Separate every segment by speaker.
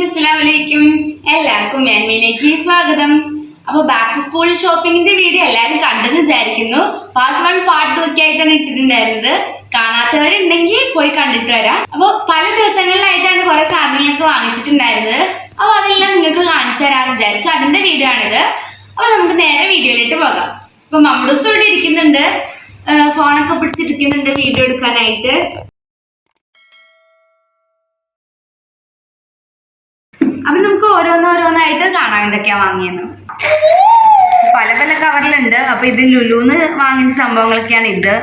Speaker 1: അസ്സലാമലൈക്കും. എല്ലാവർക്കും മേന്മയിലേക്ക് സ്വാഗതം. അപ്പൊ ബാക്ക് ടു സ്കൂൾ ഷോപ്പിംഗിന്റെ വീഡിയോ എല്ലാവരും കണ്ടെന്ന് വിചാരിക്കുന്നു. പാർട്ട് 1 പാർട്ട് 2 ഒക്കെ ആയിട്ടാണ് ഇട്ടിട്ടുണ്ടായിരുന്നത്. കാണാത്തവരുണ്ടെങ്കിൽ പോയി കണ്ടിട്ട് വരാം. അപ്പൊ പല ദിവസങ്ങളിലായിട്ടാണ് കുറെ സാധനങ്ങളൊക്കെ വാങ്ങിച്ചിട്ടുണ്ടായിരുന്നത്. അപ്പൊ അതെല്ലാം നിങ്ങൾക്ക് കാണിച്ചു തരാമെന്ന് വിചാരിച്ചു. അതിന്റെ വീഡിയോ ആണിത്. അപ്പൊ നമുക്ക് നേരെ വീഡിയോയിലേക്ക് പോകാം. അപ്പൊ മമ്മൂസ് ഇവിടെ ഇരിക്കുന്നുണ്ട്, ഫോണൊക്കെ പിടിച്ചിരിക്കുന്നുണ്ട് വീഡിയോ എടുക്കാനായിട്ട്. അപ്പൊ നമുക്ക് ഓരോന്നോരോന്നായിട്ട് കാണാം എന്തൊക്കെയാ വാങ്ങിയെന്ന്. പല പല കവറിലുണ്ട്. അപ്പൊ ഇത് ലുലുന്ന് വാങ്ങിച്ച സംഭവങ്ങളൊക്കെയാണ് ഇത്.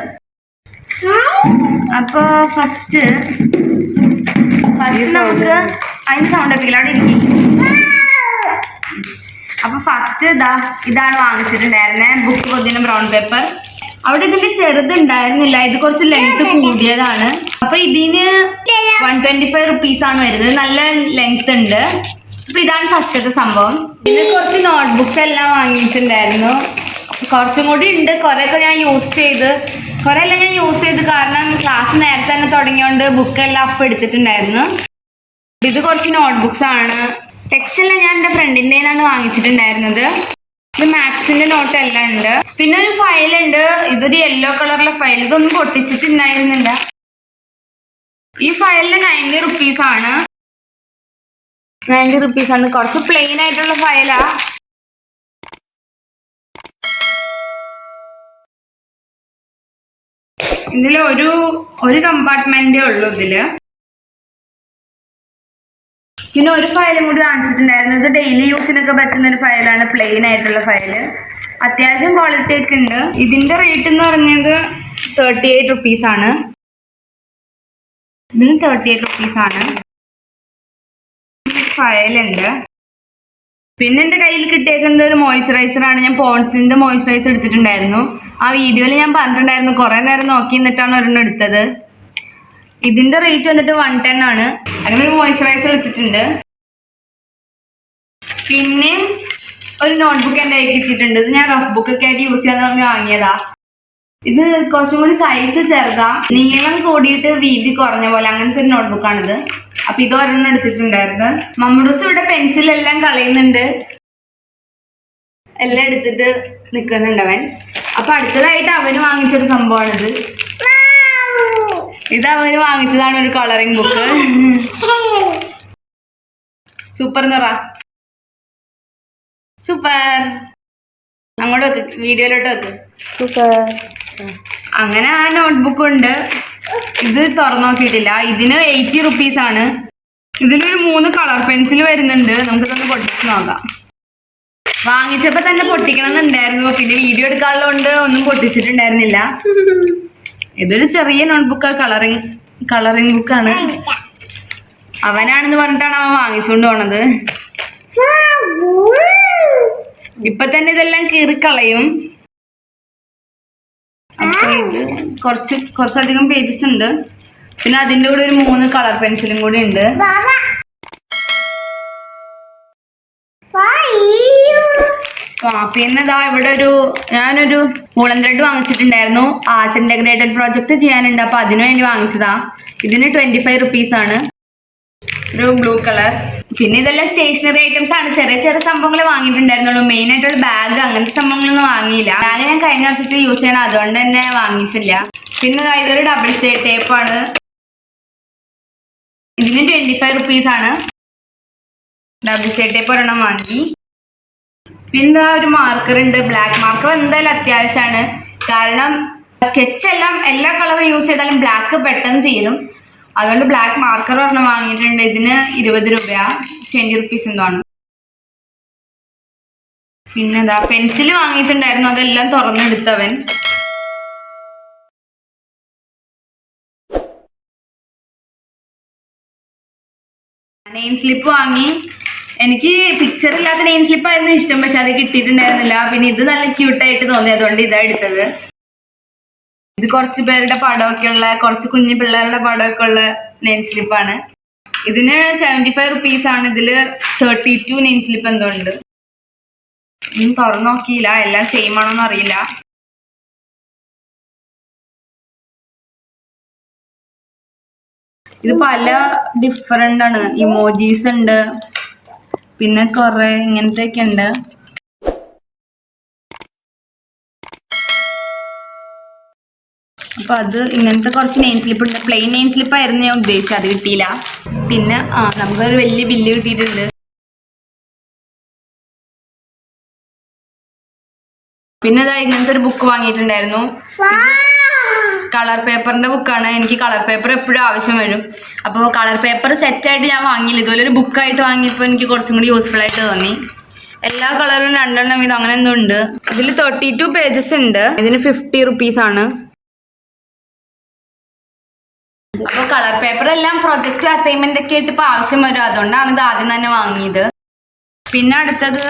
Speaker 1: അപ്പൊ ഫസ്റ്റ് നമുക്ക് അതിന്റെ സൗണ്ട് ഒക്കെ അവിടെ ഇരിക്കും. അപ്പൊ ഫസ്റ്റ് ഇതാണ് വാങ്ങിച്ചിട്ടുണ്ടായിരുന്നത്, ബുക്ക് പൊതിന ബ്രൗൺ പേപ്പർ. അവിടെ ഇതിന്റെ ചെറുതുണ്ടായിരുന്നില്ല, ഇത് കുറച്ച് ലെങ്ത് കൂടിയതാണ്. അപ്പൊ ഇതിന് 125 റുപ്പീസ് ആണ് വരുന്നത്. നല്ല ലെങ്ത് ഉണ്ട്. അപ്പൊ ഇതാണ് ഫസ്റ്റത്തെ സംഭവം. ഇത് കുറച്ച് നോട്ട്ബുക്സ് എല്ലാം വാങ്ങിയിട്ടുണ്ടായിരുന്നു. കുറച്ചും കൂടി ഉണ്ട്. കുറെയൊക്കെ ഞാൻ യൂസ് ചെയ്ത് കാരണം ക്ലാസ് നേരത്തെ തന്നെ തുടങ്ങിയോണ്ട് ബുക്കെല്ലാം അപ്പം എടുത്തിട്ടുണ്ടായിരുന്നു. ഇത് കുറച്ച് നോട്ട്ബുക്സ് ആണ്. ടെക്സ്റ്റ് എല്ലാം ഞാൻ എൻ്റെ ഫ്രണ്ടിൻ്റെ നിന്നാണ് വാങ്ങിച്ചിട്ടുണ്ടായിരുന്നത്. ഇത് മാത്സിന്റെ നോട്ട് എല്ലാം ഉണ്ട്. പിന്നെ ഒരു ഫയൽ ഉണ്ട്. ഇതൊരു യെല്ലോ കളറിലെ ഫയൽ. ഇതൊന്നും പൊട്ടിച്ചിട്ടുണ്ടായിരുന്നില്ല. ഈ ഫയലിന് 90 റുപ്പീസ് ആണ്. 90 റുപ്പീസ് ആണ്. കുറച്ച് പ്ലെയിൻ ആയിട്ടുള്ള ഫയലാ. ഇതില് ഒരു കമ്പാർട്ട്മെന്റേ ഉള്ളൂ ഇതില്. പിന്നെ ഒരു ഫയലും കൂടി കാണിച്ചിട്ടുണ്ടായിരുന്നു. ഇത് ഡെയിലി യൂസിനൊക്കെ പറ്റുന്ന ഒരു ഫയലാണ്, പ്ലെയിൻ ആയിട്ടുള്ള ഫയല്. അത്യാവശ്യം ക്വാളിറ്റി ഒക്കെ ഉണ്ട്. ഇതിന്റെ റേറ്റ് എന്ന് പറഞ്ഞത് 38 റുപ്പീസ് ആണ്. ഇതിന് 38 റുപ്പീസ് ആണ്. ഫയലുണ്ട്. പിന്നെ എൻ്റെ കയ്യിൽ കിട്ടിയേക്കുന്നത് ഒരു മോയ്സ്ചറൈസർ ആണ്. ഞാൻ പോൺസിന്റെ മോയ്സ്ചറൈസർ എടുത്തിട്ടുണ്ടായിരുന്നു. ആ വീഡിയോയിൽ ഞാൻ പറഞ്ഞിട്ടുണ്ടായിരുന്നു. കുറെ നേരം നോക്കി നിന്നിട്ടാണ് ഒരെണ്ണം എടുത്തത്. ഇതിന്റെ റേറ്റ് വന്നിട്ട് 110 ആണ്. അങ്ങനെ ഒരു മോയ്സ്ചറൈസർ എടുത്തിട്ടുണ്ട്. പിന്നെ ഒരു നോട്ട്ബുക്ക് എൻ്റെ കയ്യിൽ കിട്ടിയിട്ടുണ്ട്. ഇത് ഞാൻ റഫ് ബുക്ക് ഒക്കെ ആയിട്ട് യൂസ് ചെയ്യാൻ പറഞ്ഞ് വാങ്ങിയതാ. ഇത് കുറച്ചും കൂടി സൈസ് ചെറുതാ, നീളം കൂടിയിട്ട് വീതി കുറഞ്ഞ പോലെ അങ്ങനത്തെ ഒരു നോട്ട്ബുക്കാണിത്. അപ്പൊ ഇത് ഒരെണ്ണം എടുത്തിട്ടുണ്ടായിരുന്നു. മമ്മൂസ് ഇവിടെ പെൻസിലെല്ലാം കളയുന്നുണ്ട്, എല്ലാം എടുത്തിട്ട് നിൽക്കുന്നുണ്ട് അവൻ. അപ്പൊ അടുത്തതായിട്ട് അവന് വാങ്ങിച്ചൊരു സംഭവമാണിത്. ഇത് അവന് വാങ്ങിച്ചതാണ്, ഒരു കളറിംഗ് ബുക്ക്. സൂപ്പർ എന്ന് പറ. സൂപ്പർ. അങ്ങോട്ട് വെക്ക്, വീഡിയോയിലോട്ട് വെക്ക്. സൂപ്പർ. അങ്ങനെ ആ നോട്ട്ബുക്ക് ഉണ്ട്. ഇത് തുറന്നു നോക്കിയിട്ടില്ല. ഇതിന് 80 റുപ്പീസ് ആണ്. ഇതിലൊരു 3 കളർ പെൻസിൽ വരുന്നുണ്ട്. നമുക്കിതൊന്ന് പൊട്ടിച്ച് നോക്കാം. വാങ്ങിച്ചപ്പോ തന്നെ പൊട്ടിക്കണം എന്നുണ്ടായിരുന്നു. പിന്നെ വീഡിയോ എടുക്കാനുള്ളതുകൊണ്ട് ഒന്നും പൊട്ടിച്ചിട്ടുണ്ടായിരുന്നില്ല. ഇതൊരു ചെറിയ നോട്ട്ബുക്ക്, കളറിംഗ് ബുക്കാണ്. അവനാണെന്ന് പറഞ്ഞിട്ടാണ് അവൻ വാങ്ങിച്ചുകൊണ്ട് പോണത്. ഇപ്പൊ തന്നെ ഇതെല്ലാം കീറിക്കളയും. അപ്പൊ ഇത് കുറച്ചധികം പേജസ് ഉണ്ട്. പിന്നെ അതിന്റെ കൂടെ ഒരു 3 കളർ പെൻസിലും കൂടി ഉണ്ട്. പിന്നെ ഇതാ ഇവിടെ ഞാനൊരു വൂളൻ ത്രെഡ് വാങ്ങിച്ചിട്ടുണ്ടായിരുന്നു. ആർട്ട് ഇന്റഗ്രേറ്റഡ് പ്രോജക്റ്റ് ചെയ്യാനുണ്ട്. അപ്പൊ അതിനു വേണ്ടി വാങ്ങിച്ചതാ. ഇതിന് 25 റുപ്പീസ് ആണ്. ഒരു ബ്ലൂ കളർ. പിന്നെ ഇതെല്ലാം സ്റ്റേഷനറി ഐറ്റംസ് ആണ്. ചെറിയ ചെറിയ സംഭവങ്ങൾ വാങ്ങിയിട്ടുണ്ടായിരുന്നുള്ളൂ. മെയിൻ ആയിട്ടുള്ള ബാഗ് അങ്ങനത്തെ സംഭവങ്ങളൊന്നും വാങ്ങിയില്ല. ബാഗ് ഞാൻ കഴിഞ്ഞ വർഷത്തെ യൂസ് ചെയ്യണം, അതുകൊണ്ട് തന്നെ വാങ്ങിയിട്ടില്ല. പിന്നെ ഇതൊരു ഡബിൾ സൈഡ് ടേപ്പാണ്. ഇതിന് 25 റുപ്പീസ് ആണ്. ഡബിൾ സൈഡ് ടേപ്പ് ഒരെണ്ണം വാങ്ങി. പിന്നെ ഒരു മാർക്കർ ഉണ്ട്. ബ്ലാക്ക് മാർക്കർ എന്തായാലും അത്യാവശ്യമാണ്. കാരണം സ്കെച്ച് എല്ലാ കളറും യൂസ് ചെയ്താലും ബ്ലാക്ക് പെട്ടെന്ന് തീരും. അതുകൊണ്ട് ബ്ലാക്ക് മാർക്കർ ഒരെണ്ണം വാങ്ങിയിട്ടുണ്ട്. ഇതിന് 20 രൂപയാ, 20 റുപ്പീസ് എന്താണ്. പിന്നെന്താ പെൻസിൽ വാങ്ങിയിട്ടുണ്ടായിരുന്നു. അതെല്ലാം തുറന്നെടുത്തവൻ. നെയിം സ്ലിപ്പ് വാങ്ങി. എനിക്ക് പിക്ചർ ഇല്ലാത്ത നെയിം സ്ലിപ്പ് ആയിരുന്നു ഇഷ്ടം, പക്ഷെ അത് കിട്ടിയിട്ടുണ്ടായിരുന്നില്ല. പിന്നെ ഇത് നല്ല ക്യൂട്ടായിട്ട് തോന്നി, അതുകൊണ്ട് ഇതാ എടുത്തത്. ഇത് കുറച്ച് പേരുടെ പടമൊക്കെ ഉള്ള, കുറച്ച് കുഞ്ഞു പിള്ളേരുടെ പടമൊക്കെ ഉള്ള നെയിം സ്ലിപ്പാണ്. ഇതിന് 75 റുപ്പീസ് ആണ്. ഇതില് 32 നെയിം സ്ലിപ്പ് എന്തോ ഉണ്ട്. ഇനി തുറന്നു നോക്കിയില്ല, എല്ലാം സെയിം ആണോന്ന് അറിയില്ല. ഇത് പല ഡിഫറെന്റ് ആണ്. ഇമോജീസ് ഉണ്ട്, പിന്നെ കുറെ ഇങ്ങനത്തെ ഒക്കെ ഉണ്ട്. അപ്പൊ അത് ഇങ്ങനത്തെ കുറച്ച് നെയിം സ്ലിപ്പ് ഉണ്ട്. പ്ലെയിൻ നെയിം സ്ലിപ്പ് ആയിരുന്നു ഞാൻ ഉദ്ദേശിച്ചത്, അത് കിട്ടിയില്ല. പിന്നെ നമുക്കൊരു വലിയ ബില്ല് കിട്ടിയിട്ടുണ്ട്. പിന്നെ ഇതാ ഇങ്ങനത്തെ ഒരു ബുക്ക് വാങ്ങിയിട്ടുണ്ടായിരുന്നു. കളർ പേപ്പറിന്റെ ബുക്കാണ്. എനിക്ക് കളർ പേപ്പർ എപ്പോഴും ആവശ്യം വരും. അപ്പോൾ കളർ പേപ്പർ സെറ്റായിട്ട് ഞാൻ വാങ്ങിയില്ല, ഇതുപോലെ ഒരു ബുക്കായിട്ട് വാങ്ങിയപ്പോൾ എനിക്ക് കുറച്ചും കൂടി യൂസ്ഫുൾ ആയിട്ട് തോന്നി. എല്ലാ കളറും 2 എണ്ണം ഇത് അങ്ങനെ എന്തോ ഉണ്ട്. ഇതിൽ 32 പേജസ് ഉണ്ട്. ഇതിന് 50 റുപ്പീസ് ആണ്. അപ്പോൾ കളർ പേപ്പർ എല്ലാം പ്രൊജക്റ്റ് അസൈൻമെന്റ് ഒക്കെ ആയിട്ട് ഇപ്പോൾ ആവശ്യം വരും, അതുകൊണ്ടാണ് ഇത് ആദ്യം തന്നെ വാങ്ങിയത്. പിന്നെ അടുത്തത്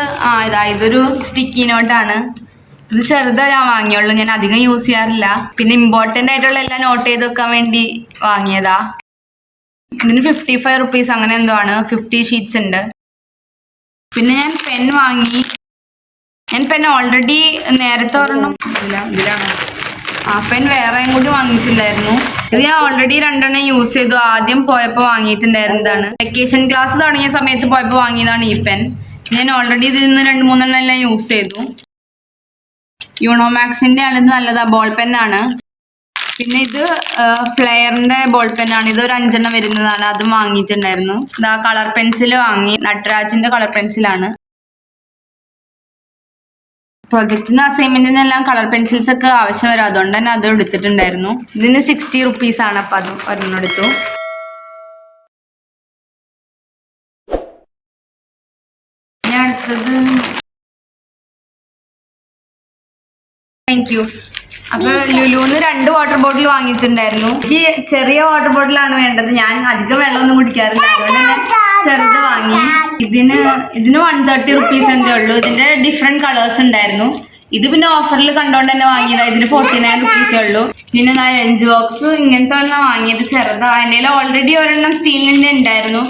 Speaker 1: ഇതൊരു സ്റ്റിക്കി നോട്ടാണ്. ഇത് ചെറുതാ ഞാൻ വാങ്ങിയുള്ളൂ, ഞാൻ അധികം യൂസ് ചെയ്യാറില്ല. പിന്നെ ഇമ്പോർട്ടൻ്റ് ആയിട്ടുള്ള എല്ലാം നോട്ട് ചെയ്ത് വെക്കാൻ വേണ്ടി വാങ്ങിയതാ. ഇതിന് 55 റുപ്പീസ് അങ്ങനെ എന്തോ ആണ്. 50 ഷീറ്റ്സ് ഉണ്ട്. പിന്നെ ഞാൻ പെൻ വാങ്ങി. ഞാൻ പെൻ ഓൾറെഡി നേരത്തെ ഒരെണ്ണം ഇതിലാണ് പെൻ വേറെയും കൂടി വാങ്ങിയിട്ടുണ്ടായിരുന്നു. ഇത് ഞാൻ ഓൾറെഡി 2 എണ്ണം യൂസ് ചെയ്തു. ആദ്യം പോയപ്പോൾ വാങ്ങിയിട്ടുണ്ടായിരുന്നതാണ്. വെക്കേഷൻ ക്ലാസ് തുടങ്ങിയ സമയത്ത് പോയപ്പോൾ വാങ്ങിയതാണ് ഈ പെൻ. ഞാൻ ഓൾറെഡി ഇതിൽ നിന്ന് 2-3 എണ്ണം എല്ലാം യൂസ് ചെയ്തു. യൂണോമാക്സിന്റെ ആണ്. ഇത് നല്ലതാ, ബോൾ പെന്നാണ്. പിന്നെ ഇത് ഫ്ലെയറിന്റെ ബോൾ പെന്നാണ്. ഇതൊരു 5 എണ്ണം വരുന്നതാണ്, അതും വാങ്ങിയിട്ടുണ്ടായിരുന്നു. ഇതാ കളർ പെൻസിൽ വാങ്ങി. നട്രാജിന്റെ കളർ പെൻസിലാണ്. പ്രൊജക്റ്റിന് അസൈൻമെന്റിനെല്ലാം കളർ പെൻസിൽസ് ഒക്കെ ആവശ്യം വരും, അതുകൊണ്ട് തന്നെ അത് എടുത്തിട്ടുണ്ടായിരുന്നു. ഇതിന് 60 റുപ്പീസ് ആണ്. അപ്പം അതും ഒരെണ്ണം എടുത്തു. ഞാൻ അടുത്തത് താങ്ക് യു. അപ്പൊ ലുലുന്ന് 2 വാട്ടർ ബോട്ടിൽ വാങ്ങിയിട്ടുണ്ടായിരുന്നു. എനിക്ക് ചെറിയ വാട്ടർ ബോട്ടിലാണ് വേണ്ടത്. ഞാൻ അധികം വെള്ളമൊന്നും കുടിക്കാറില്ല, അതുകൊണ്ട് തന്നെ ചെറുത് വാങ്ങി. ഇതിന് 130 റുപ്പീസ് എന്തേ ഉള്ളൂ. ഇതിന്റെ ഡിഫറെന്റ് കളേഴ്സ് ഉണ്ടായിരുന്നു. ഇത് പിന്നെ ഓഫറിൽ കണ്ടോണ്ട് തന്നെ വാങ്ങിയതാ. ഇതിന് 49 റുപ്പീസേ ഉള്ളൂ. പിന്നെ ഞാൻ ലഞ്ച് ബോക്സ് ഇങ്ങനത്തെ ഒരെണ്ണം വാങ്ങിയത് ചെറുതാ. എൻ്റെ ഓൾറെഡി ഒരെണ്ണം സ്റ്റീലിന്റെ ഉണ്ടായിരുന്നു,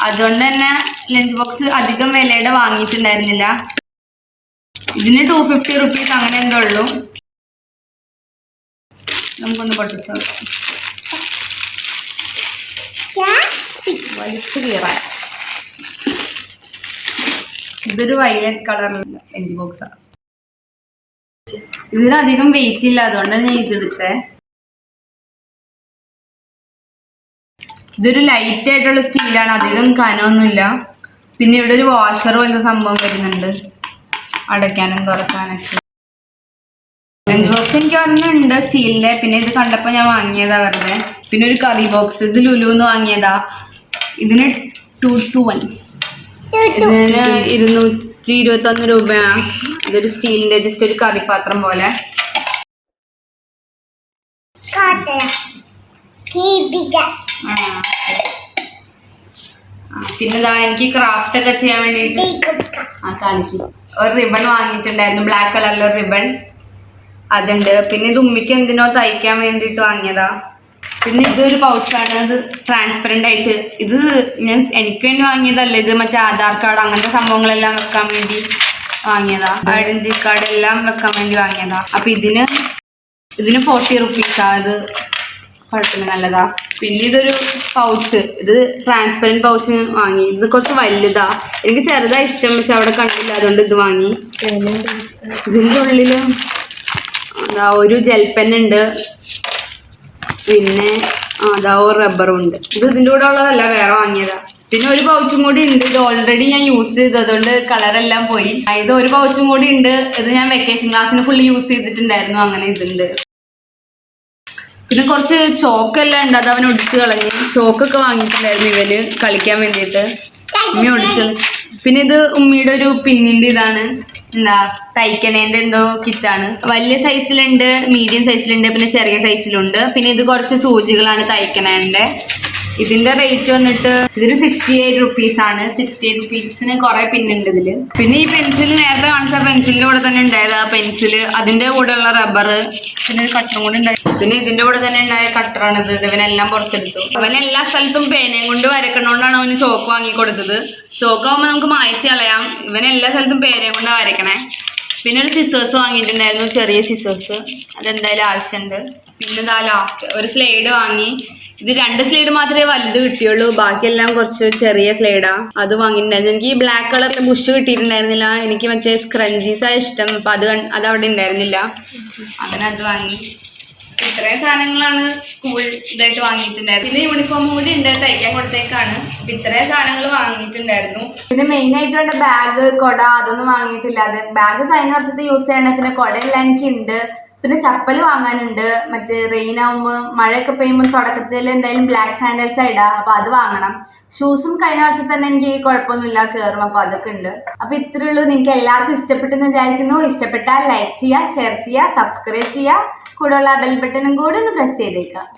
Speaker 1: അതുകൊണ്ട് തന്നെ ലഞ്ച് ബോക്സ് അധികം വിലയുടെ വാങ്ങിയിട്ടുണ്ടായിരുന്നില്ല. ഇതിന് 250 റുപ്പീസ് അങ്ങനെ എന്തോ ഉള്ളൂ. നമുക്കൊന്ന് പൊട്ടിച്ചു നോക്കാം. വലിച്ചു കീറാൻ. ഇതൊരു വയലറ്റ് കളറിലുള്ള ലഞ്ച് ബോക്സാണ്. ഇതിനധികം വെയിറ്റ് ഇല്ല, അതുകൊണ്ടാണ് ഞാൻ ഇതെടുത്തേ. ഇതൊരു ലൈറ്റ് ആയിട്ടുള്ള സ്റ്റീലാണ്, അധികം കനമൊന്നുമില്ല. പിന്നെ ഇവിടെ ഒരു വാഷർ പോലത്തെ സംഭവം വരുന്നുണ്ട്, അടയ്ക്കാനും തുറക്കാനൊക്കെ. ലഞ്ച് ബോക്സ് എനിക്ക് ഒരെണ്ണമുണ്ട് സ്റ്റീലിന്റെ. പിന്നെ ഇത് കണ്ടപ്പോൾ ഞാൻ വാങ്ങിയതാ വെറുതെ. പിന്നെ ഒരു കറി ബോക്സ്, ഇത് ലുലുന്ന് വാങ്ങിയതാ. ഇതിന് 2 to 1. ഇതിന് 221 രൂപയാണ്. ഇതൊരു സ്റ്റീലിന്റെ ജസ്റ്റ് ഒരു കറിപാത്രം പോലെ. പിന്നെ എനിക്ക് ക്രാഫ്റ്റ് ഒക്കെ ചെയ്യാൻ വേണ്ടിയിട്ട് കാണിച്ചു. ഒരു റിബൺ വാങ്ങിയിട്ടുണ്ടായിരുന്നു, ബ്ലാക്ക് കളറിലൊരു റിബൺ, അതുണ്ട്. പിന്നെ ഇത് ഉമ്മിക്ക് എന്തിനോ തയ്ക്കാൻ വേണ്ടിയിട്ട് വാങ്ങിയതാ. പിന്നെ ഇതൊരു പൗച്ചാണ്, ഇത് ട്രാൻസ്പെറന്റ് ആയിട്ട്. ഇത് ഞാൻ എനിക്ക് വേണ്ടി വാങ്ങിയതല്ല, ഇത് മറ്റേ ആധാർ കാർഡ് അങ്ങനത്തെ സംഭവങ്ങളെല്ലാം വെക്കാൻ വേണ്ടി വാങ്ങിയതാ. ഐഡന്റിറ്റി കാർഡ് എല്ലാം വെക്കാൻ വേണ്ടി വാങ്ങിയതാ. അപ്പൊ ഇതിന് 40 റുപ്പീസാ. ഇത് കുഴപ്പമില്ല, നല്ലതാ. പിന്നെ ഇതൊരു പൗച്ച്, ഇത് ട്രാൻസ്പെറന്റ് പൗച്ച് വാങ്ങി. ഇത് കുറച്ച് വലുതാ, എനിക്ക് ചെറുതാ ഇഷ്ടം, പക്ഷെ അവിടെ കണ്ടില്ല, അതുകൊണ്ട് ഇത് വാങ്ങി. ഇതിൻ്റെ ഉള്ളില് ഒരു ജെൽ പെൻ ഉണ്ട്. പിന്നെ ഒരു റബ്ബറും ഉണ്ട്. ഇത് ഇതിൻ്റെ കൂടെ ഉള്ളതല്ല, വേറെ വാങ്ങിയതാ. പിന്നെ ഒരു പൗച്ചും കൂടി ഉണ്ട്. ഇത് ഓൾറെഡി ഞാൻ യൂസ് ചെയ്തു, അതുകൊണ്ട് കളറെല്ലാം പോയി. ഇത് ഒരു പൗച്ചും കൂടി ഉണ്ട്. ഇത് ഞാൻ വെക്കേഷൻ ക്ലാസ്സിന് ഫുള്ള് യൂസ് ചെയ്തിട്ടുണ്ടായിരുന്നു, അങ്ങനെ ഇതുണ്ട്. പിന്നെ കുറച്ച് ചോക്കെല്ലാം ഉണ്ട്, അത് അവൻ ഒടിച്ച് കളഞ്ഞ്. ചോക്കൊക്കെ വാങ്ങിയിട്ടുണ്ടായിരുന്നു ഇവന് കളിക്കാൻ വേണ്ടിയിട്ട്, ഉമ്മി ഒടിച്ച്. പിന്നെ ഇത് ഉമ്മിയുടെ ഒരു പിന്നിൻ്റെ ഇതാണ്, തയ്ക്കണേൻ്റെ എന്തോ കിറ്റാണ്. വലിയ സൈസിലുണ്ട്, മീഡിയം സൈസിലുണ്ട്, പിന്നെ ചെറിയ സൈസിലുണ്ട്. പിന്നെ ഇത് കുറച്ച് സൂചികളാണ് തയ്ക്കണേൻ്റെ. ഇതിന്റെ റേറ്റ് വന്നിട്ട് ഇതിന് 68 റുപ്പീസ് ആണ്. 68 റുപ്പീസിന് കുറെ പിന്നുണ്ട് ഇതില്. പിന്നെ ഈ പെൻസിൽ നേരത്തെ കാണിച്ച പെൻസിലിന്റെ കൂടെ തന്നെ ഉണ്ടായത് ആ പെൻസില്, അതിന്റെ കൂടെ ഉള്ള റബ്ബർ, പിന്നെ ഒരു കട്ടറും കൂടെ ഉണ്ടായി. പിന്നെ ഇതിന്റെ കൂടെ തന്നെ ഉണ്ടായ കട്ടറാണിത്. ഇവനെല്ലാം പുറത്തെടുത്തു. അവൻ എല്ലാ സ്ഥലത്തും പേനയും കൊണ്ട് വരക്കണോണ്ടാണ് അവന് ചോക്ക് വാങ്ങി കൊടുത്തത്. ചോക്കാവുമ്പോൾ നമുക്ക് മായ്ച്ച് കളയാം. ഇവൻ എല്ലാ സ്ഥലത്തും പേനയും കൊണ്ട് വരക്കണേ. പിന്നെ ഒരു സിസേഴ്സ് വാങ്ങിയിട്ടുണ്ടായിരുന്നു, ചെറിയ സിസേഴ്സ്, അതെന്തായാലും ആവശ്യമുണ്ട്. പിന്നെ ഇതാ ലാസ്റ്റ് ഒരു സ്ലൈഡ് വാങ്ങി. ഇത് 2 സ്ലൈഡ് മാത്രമേ വലുത് കിട്ടിയുള്ളൂ, ബാക്കിയെല്ലാം കുറച്ച് ചെറിയ സ്ലൈഡാ. അത് വാങ്ങിയിട്ടുണ്ടായിരുന്നു. എനിക്ക് ഈ ബ്ലാക്ക് കളറിൽ ബുഷ് കിട്ടിയിട്ടുണ്ടായിരുന്നില്ല, എനിക്ക് മറ്റേ സ്ക്രഞ്ചീസാണ് ഇഷ്ടം. അപ്പൊ അത് അവിടെ ഉണ്ടായിരുന്നില്ല, അങ്ങനെ അത് വാങ്ങി. ഇത്രയും സാധനങ്ങളാണ് സ്കൂൾ ഇതായിട്ട് വാങ്ങിയിട്ടുണ്ടായിരുന്നത്. പിന്നെ യൂണിഫോമും കൂടി ഉണ്ട്, തയ്ക്കാൻ കൊടുത്തേക്കാണ്. അപ്പൊ ഇത്രയും സാധനങ്ങൾ വാങ്ങിയിട്ടുണ്ടായിരുന്നു. പിന്നെ മെയിൻ ആയിട്ട് വേണ്ട ബാഗ്, കൊട അതൊന്നും വാങ്ങിയിട്ടില്ല. അത് ബാഗ് കഴിഞ്ഞ വർഷത്തെ യൂസ് ചെയ്യണം. പിന്നെ കൊടയെല്ലാം എനിക്കുണ്ട്. പിന്നെ ചപ്പൽ വാങ്ങാനുണ്ട്. മറ്റേ റെയിൻ ആകുമ്പോൾ മഴയൊക്കെ പെയ്യുമ്പോൾ തുടക്കത്തിൽ എന്തായാലും ബ്ലാക്ക് സാൻഡൽസ് ഇടാം, അപ്പൊ അത് വാങ്ങണം. ഷൂസും കഴിഞ്ഞ വർഷം തന്നെ എനിക്ക് കുഴപ്പമൊന്നുമില്ല, കയറും. അപ്പൊ അതൊക്കെ ഉണ്ട്. അപ്പൊ ഇത്രയേ ഉള്ളൂ. നിങ്ങൾക്ക് എല്ലാവർക്കും ഇഷ്ടപ്പെട്ടെന്ന് വിചാരിക്കുന്നു. ഇഷ്ടപ്പെട്ടാൽ ലൈക്ക് ചെയ്യുക, ഷെയർ ചെയ്യുക, സബ്സ്ക്രൈബ് ചെയ്യുക, കൂടെയുള്ള ബെൽ ബട്ടണും കൂടി ഒന്ന് പ്രസ് ചെയ്തേക്കാം.